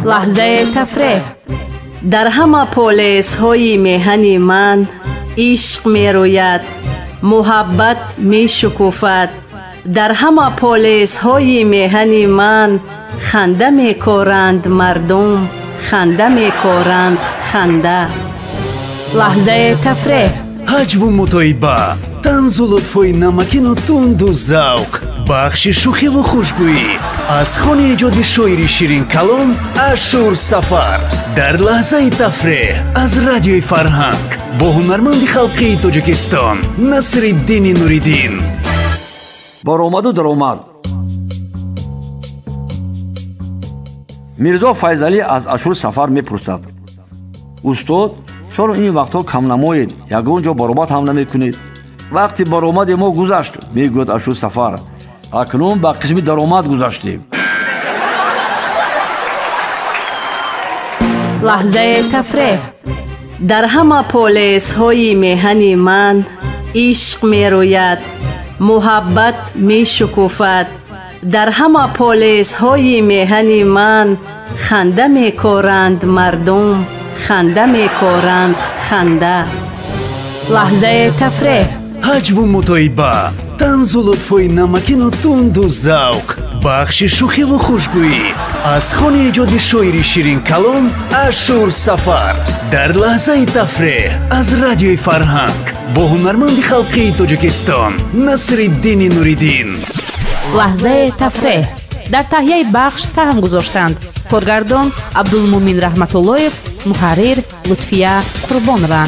لحظه تفریح. در همه پولیس های میهن من عشق می روید، محبت می شکوفد. در همه پولیس های میهن من خنده می کورند مردم، خنده می کورند خنده. لحظه تفریح. ҳаҷву мутоиба, танзу лутфои намакину тунду завқ, бахши шӯхиву хушгӯӣ аз хони эҷоди шоири ширин калом Ашур Сафар дар лаҳзаи тафреҳ аз радиои Фарҳанг бо ҳунарманди халқии Тоҷикистон Насриддини Нуриддин. баромаду даромад. мирзо Файзалӣ аз Ашур Сафар мепурсад: устод, чаро ин вақтҳо камнамоед, ягон ҷо баромад ҳам намекунед? вақти баромади мо гузашт, мегӯяд Ашур Сафар. акнун ба қисми даромад гузаштем. لحظه تفریح. در همه پولیس های میهن من عشق می روید، محبت می شکوفد. در همه پولیس های میهن من خنده می کورند مردم، خنده می کورند خنده. لحظه تفریح. ҳаҷву мутоиба, танзу лутфои намакину тунду завқ, бахши шӯхиву хушгӯӣ аз хони эҷоди шоири ширин калом Ашур Сафар дар лаҳзаи тафреҳ аз радиои Фарҳанг бо ҳунарманди халқии Тоҷикистон Насриддини Нуриддин. لحظه تفریح. در تهیه بخش سهم گذاشتند کارگردان عبدالمومن رحمتاللهیف، محرر لطفیه قربانова.